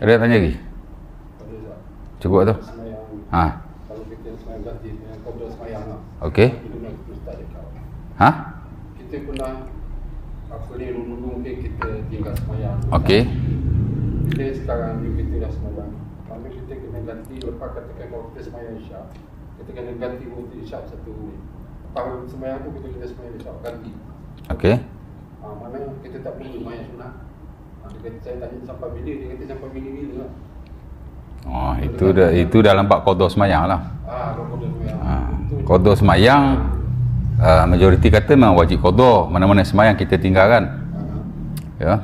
Ada tanya lagi? Cukup tu? Ha. Kalau kita semayang ganti, kodok semayang lah. Okey. Kita nak ustaz dekat. Ha? Kita pernah apa ni dulu mungkin kita tinggal semayang. Okey. Kita sekarang ni kita dah semayang. Kalau kita kena ganti lepas katakan kalau kita semayang isyak, kita kena ganti waktu isyak satu minit. Lepas semayang tu kita kena semayang isyak ganti. Okey. Mana kita tak perlu semayang sunat. Dia kata saya tanya sampai bila, dia kata sampai bila-bila lah. Oh, itu dalam bab qada semayang lah. Kalau kodok semayang. Qada semayang majoriti kata memang wajib qada, mana-mana semayang kita tinggalkan. Ya.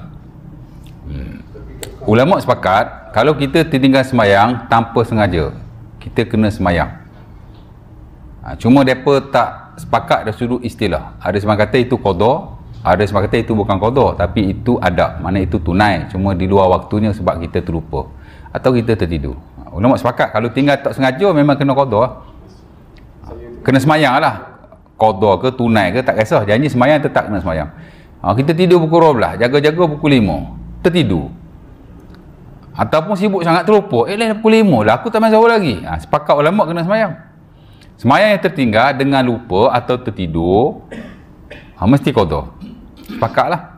Ulama sepakat kalau kita tertinggal semayang tanpa sengaja, kita kena semayang. Cuma depa tak sepakat dari sudut istilah. Ada sebahagian kata itu qada, ada sebahagian kata itu bukan qada, tapi itu adab, mana itu tunai, cuma di luar waktunya sebab kita terlupa atau kita tertidur. Ulama sepakat kalau tinggal tak sengaja memang kena qada. Kena semayang lah. Qada ke tunai ke tak kisah, janji semayang tetap kena semayang. Kita tidur pukul 12, jaga-jaga pukul 5, tertidur. Ataupun sibuk sangat terlupa, pukul 5 lah aku tak main sahur lagi. Sepakat ulama kena semayang. Semayang yang tertinggal dengan lupa atau tertidur mesti qada. Sepakatlah.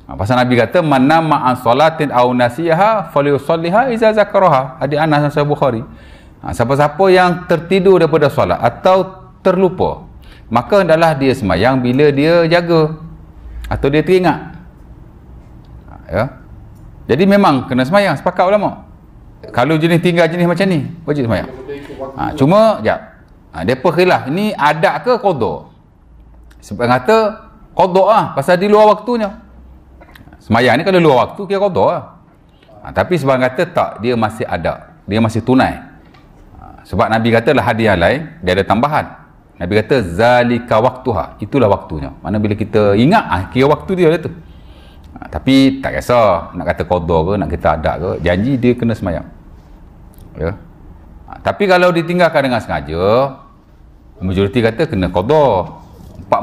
Pasal Nabi kata man nama an salatin aw nasiha falyusalliha iza zakaraha. Hadis Anas Sahih Bukhari. Siapa-siapa yang tertidur daripada solat atau terlupa, maka hendaklah dia semayang bila dia jaga atau dia teringat. Ya. Jadi memang kena semayang, sepakat ulama. Kalau jenis tinggal jenis macam ni, wajib semayang. Cuma depa khilaf, ini adab ke qada? Sebab kata qada lah, pasal di luar waktunya. Semayang ni kalau luar waktu kira qada lah. Tapi sebab kata tak, dia masih adab, dia masih tunai. Sebab Nabi kata lah hadis yang lain, dia ada tambahan. Nabi kata zalika waktuha, itulah waktunya. Mana bila kita ingat kira waktu dia lah tu. Tapi tak kisah nak kata qada ke, nak kata adab ke, janji dia kena semayang. Ya. Tapi kalau ditinggalkan dengan sengaja, majoriti kata kena qada. Pak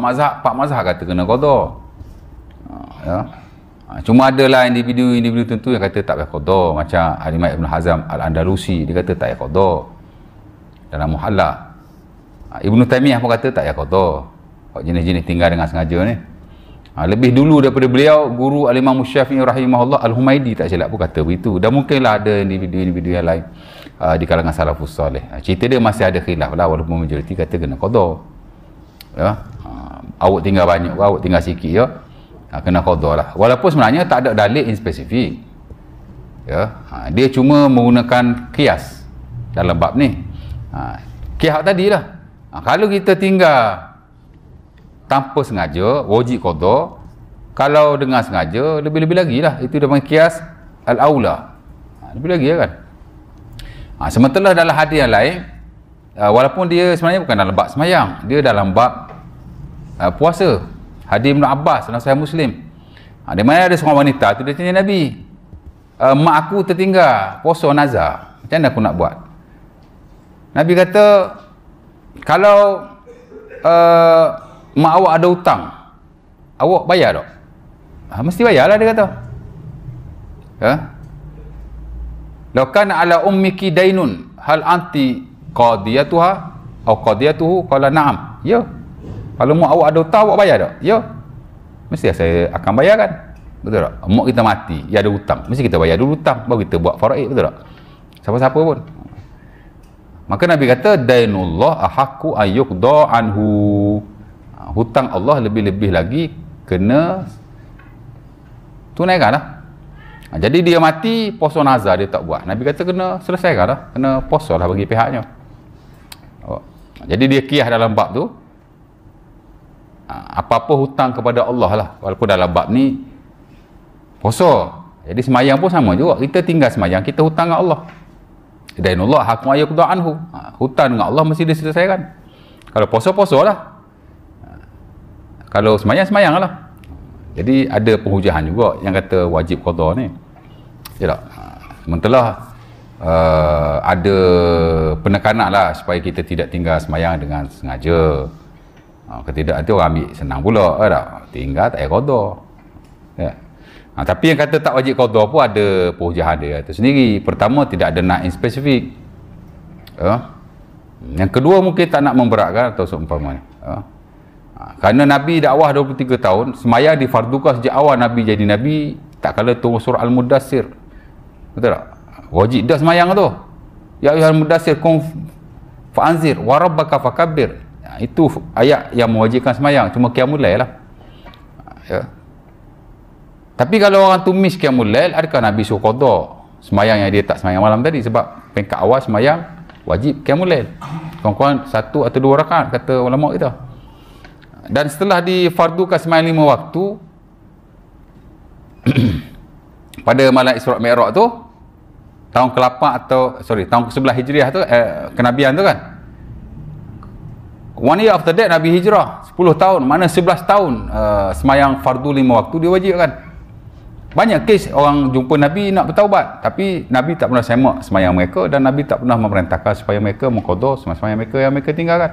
mazhab kata kena qada. Ya. Cuma adalah individu tentu yang kata tak payah qada, macam Imam Ibn Hazm Al-Andalusi, dia kata tak payah qada dalam Muhalla. Ibnu Taimiyah pun kata tak payah qada. Jenis-jenis tinggal dengan sengaja ni. Lebih dulu daripada beliau, guru Al-Imam Syafi'i rahimahullah, Al-Humaidi tak silap pun kata begitu. Dan mungkinlah ada individu-individu yang lain di kalangan salafus salih. Cerita dia masih ada khilaf lah, walaupun majoriti kata kena qada. Ya. Awak tinggal banyak, awak tinggal sikit ya, kena qada lah. Walaupun sebenarnya tak ada dalil in spesifik. Ya. Dia cuma menggunakan qiyas dalam bab ni. Qiyas tadilah. Kalau kita tinggal tanpa sengaja, wajib qada. Kalau dengan sengaja, lebih-lebih lagi lah. Itu dia panggil qiyas al-aula. Lebih lagi lah kan. Sementara dalam hadis yang lain, walaupun dia sebenarnya bukan dalam bab semayang, dia dalam bab puasa. Hadis Ibn Abbas dalam Sahih Muslim. Di mana ada seorang wanita tu, dia tanya Nabi, mak aku tertinggal puasa nazar, macam mana aku nak buat? Nabi kata, kalau mak awak ada hutang, awak bayar tak? Mesti bayar lah, dia kata. Ya? Law kana ala ummiki dainun hal anti qadiyatuha atau qadiyatuhu? Qala na'am. Ya. Kalau mak awak ada hutang, awak bayar tak? Ya. Mesti saya akan bayarkan. Betul tak? Mak kita mati, dia ada hutang, mesti kita bayar dulu hutang, baru kita buat faraid, betul tak? Siapa-siapa pun. Maka Nabi kata dainullah ahaqqu ayyuqda anhu. Hutang Allah lebih-lebih lagi kena tunaikan lah. Jadi dia mati, puasa nazar dia tak buat, Nabi kata kena selesaikan lah, kena puasa lah bagi pihaknya. Jadi dia qiyas dalam bab tu, apa-apa hutang kepada Allah lah, walaupun dalam bab ni puasa. Jadi semayang pun sama juga, kita tinggal semayang, kita hutang dengan Allah. Dainullah haqqu ayyuqda anhu. Hutang dengan Allah mesti diselesaikan. Kalau puasa lah, kalau semayang lah. Jadi ada penhujahan juga yang kata wajib qada ni. Ya tak? Sementara ada penekanan lah supaya kita tidak tinggal semayang dengan sengaja. Kalau tidak, nanti orang ambil senang pula, tak? Tinggal tak payah qada. Ya. Tapi yang kata tak wajib qada pun ada perujahan dia itu sendiri. Pertama, tidak ada nas spesifik. Yang kedua, mungkin tak nak memberatkan atau seumpamanya. Kerana Nabi dakwah 23 tahun, sembahyang difardukan sejak awal Nabi jadi Nabi, tak kala turun surah Al-Mudassir. Betul tak? Wajib dah sembahyang tu. Ya ayyuhal mudassir qum fa'anzir wa rabbaka fakabbir. Itu ayat yang mewajibkan sembahyang, cuma qiyamul lail lah. Ya. Tapi kalau orang tu miss qiyamul lail, adakah Nabi suruh qada sembahyang yang dia tak sembahyang malam tadi? Sebab peringkat awal sembahyang wajib qiyamul lail. Kurang-kurang 1 atau 2 rakaat kata ulama kita. Dan setelah difardukan sembahyang 5 waktu pada malam Isra' Mi'raj tu, tahun ke-8 atau tahun ke-11 Hijriah tu, kenabian tu kan. 1 year after that Nabi hijrah 10 tahun, mana 11 tahun sembahyang fardu 5 waktu dia wajibkan. Banyak kes orang jumpa Nabi nak bertaubat, tapi Nabi tak pernah semak sembahyang mereka, dan Nabi tak pernah memerintahkan supaya mereka mengqada sembahyang mereka yang mereka tinggalkan.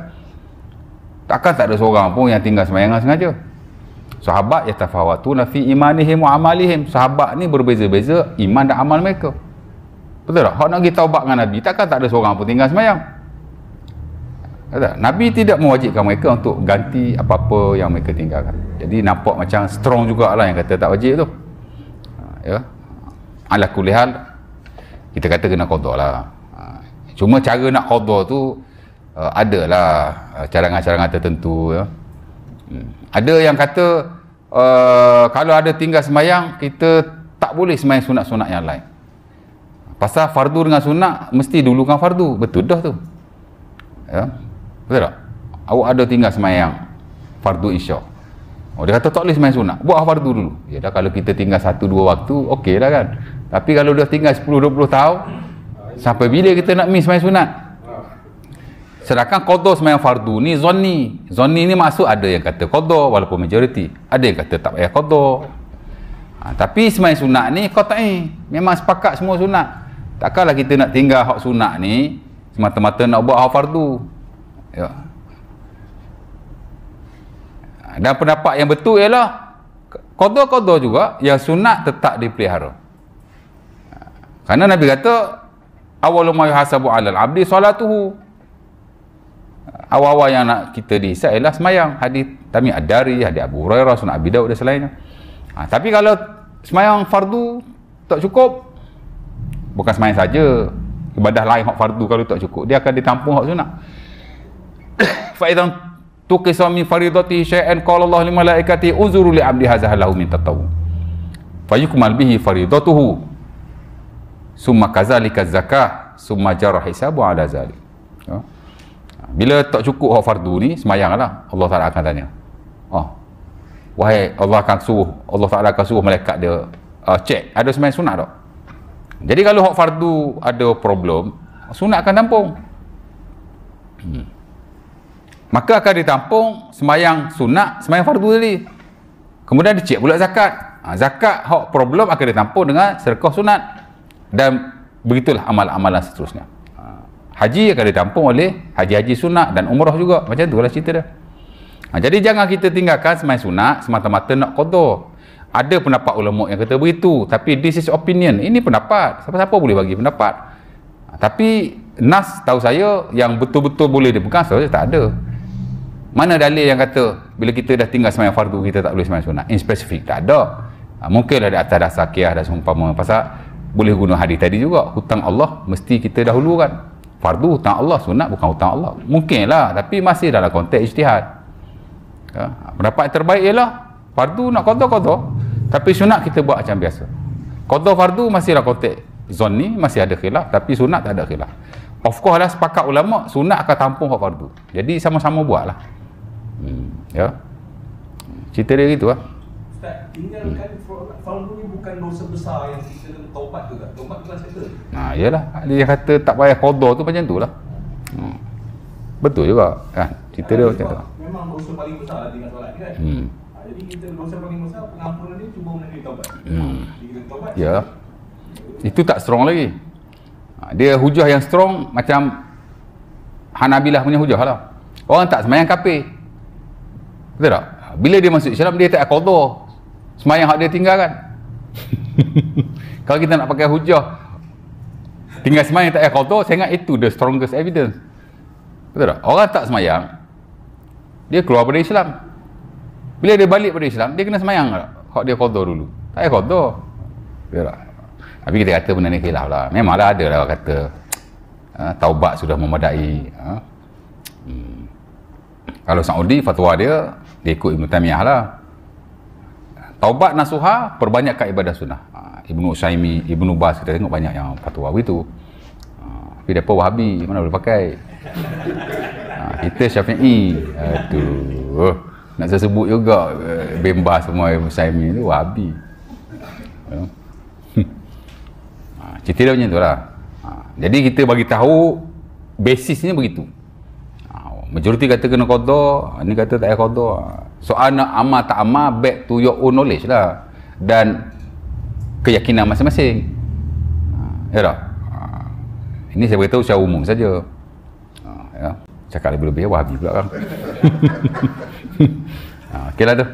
Takkan tak ada seorang pun yang tinggal sembahyang sengaja. Sahabat yatafawatuna fi imanihim wa amalihim. Sahabat ni berbeza-beza iman dan amal mereka. Betul tak? Hak nak pergi taubat dengan Nabi, takkan tak ada seorang pun tinggal sembahyang. Nabi tidak mewajibkan mereka untuk ganti apa-apa yang mereka tinggalkan. Jadi nampak macam strong jugalah yang kata tak wajib tu. Ya. Ala kulli hal, kita kata kena qada lah. Cuma cara nak qada tu adalah cadangan-cadangan tertentu, ya. Ada yang kata kalau ada tinggal sembahyang, kita tak boleh sembahyang sunat-sunat yang lain. Pasal fardu dengan sunat mesti dulukan fardu. Betul dah tu. Ya. Betul tak? Awak ada tinggal sembahyang fardu isyak. Dia kata tak boleh sembahyang sunat. Buat fardu dulu. Ya dah, kalau kita tinggal 1-2 waktu, okey dah kan. Tapi kalau dah tinggal 10-20 tahun, sampai bila kita nak miss sembahyang sunat? Sedangkan qada sembahyang fardu ni zanni. Zanni ni maksud ada yang kata qada walaupun majoriti. Ada yang kata tak payah qada. Tapi sembahyang sunat ni qat'i. Memang sepakat semua sunat. Takkanlah kita nak tinggal hak sunat ni semata-mata nak buat hak fardu. Ya. Dan pendapat yang betul ialah qada juga, yang sunat tetap dipelihara. Kerana Nabi kata awwalu ma yuhasabu 'alal 'abdi salatuhu. Awal-awal yang nak kita dihisab ialah sembahyang. Hadis Tamim Ad-Dari, hadis Abu Hurairah, Sunan Abi Daud dan selainnya. Tapi kalau sembahyang fardu tak cukup, bukan sembahyang saja, ibadah lain hak fardu kalau tak cukup, dia akan ditampung hak sunat. Fa idzan tuqisa min faridatihi syai'an qala Allah lil malaikati uzuru li 'abdi hadza lahu min tatawwu fa yukmal bihi faridatuhu summa kadzalika zakah summa jarah hisabu 'ala zalik. Bila tak cukup hak fardu ni, sembahyanglah. Allah Taala akan tanya. Wahai Allah Taala akan suruh malaikat dia cek ada sembahyang sunat tak? Jadi kalau hak fardu ada problem, sunat akan tampung. Maka akan ditampung sembahyang sunat, sembahyang fardu tadi. Kemudian dicek pula zakat. Zakat hak problem akan ditampung dengan sedekah sunat. Dan begitulah amalan-amalan seterusnya. Haji akan ditampung oleh haji-haji sunat dan umrah juga. Macam itulah cerita dia. Jadi jangan kita tinggalkan sembahyang sunat semata-mata nak qada. Ada pendapat ulama yang kata begitu, tapi this is opinion. Ini pendapat. Siapa-siapa boleh bagi pendapat. Tapi nas tahu saya yang betul-betul boleh dipegang, saya tak ada. Mana dalil yang kata bila kita dah tinggal sembahyang fardu kita tak boleh sembahyang sunat? In spesifik tak ada. Mungkinlah di atas dasar qiyas dan seumpama. Pasal boleh guna hadis tadi juga, hutang Allah mesti kita dahulukan. Fardu hutang Allah, sunat bukan hutang Allah. Mungkinlah, tapi masih dalam konteks ijtihad. Pendapat terbaik ialah fardu nak qada, tapi sunat kita buat macam biasa. Qada fardu masih dalam konteks zanni, masih ada khilaf, tapi sunat tak ada khilaf. Of course lah, sepakat ulama sunat akan tampung hak fardu. Jadi sama-sama buatlah. Ya. Cerita dia gitu lah. Ustaz, tinggalkan fardu ni bukan dosa besar yang kita kena taubat tu tak? Taubat kelas kata. Yalah, dia kata tak payah qada tu macam tu lah. Betul juga kan. Cerita dia macam tu. Memang dosa paling besar lah tinggal solat kan. Jadi kita dosa paling besar, pengampunan ni cuma menerima taubat. Kita taubat. Ya. Itu tak strong lagi. Dia hujah yang strong macam Hanabilah punya hujah lah. Orang tak sembahyang kafir. Betul tak? Bila dia masuk Islam, dia tak qada sembahyang hak dia tinggalkan. Kalau kita nak pakai hujah tinggal semayang tak payah qada, saya ingat itu the strongest evidence. Betul tak? Orang tak semayang, dia keluar dari Islam. Bila dia balik pada Islam, dia kena semayang tak? Kalau dia qada dulu. Tak payah qada. Betul tak? Tapi kita kata benda ni khilaf lah. Memanglah ada lah orang kata taubat sudah memadai. Kalau Saudi, fatwa dia ikut Ibn Taymiyah lah. Taubat nasuha, perbanyakkan ibadah sunnah. Ibnu Utsaimin, Ibnu Baz, kita tengok banyak yang fatwa begitu. Tapi mereka Wahabi, mana boleh pakai. Kita Syafi'i. Aduh, nak saya sebut juga Ibn Baz semua, Ibnu Utsaimin tu Wahabi. Cerita dia macam tu lah. Jadi kita bagi tahu basisnya begitu. Majoriti kata kena qada, ni kata tak payah qada. Soal nak amal tak amal, back to your own knowledge lah, dan keyakinan masing-masing. Ya tak? Ini saya beritahu secara umum saja. Ya. Cakap lebih-lebih Wahabi pula kan. Okeylah tu.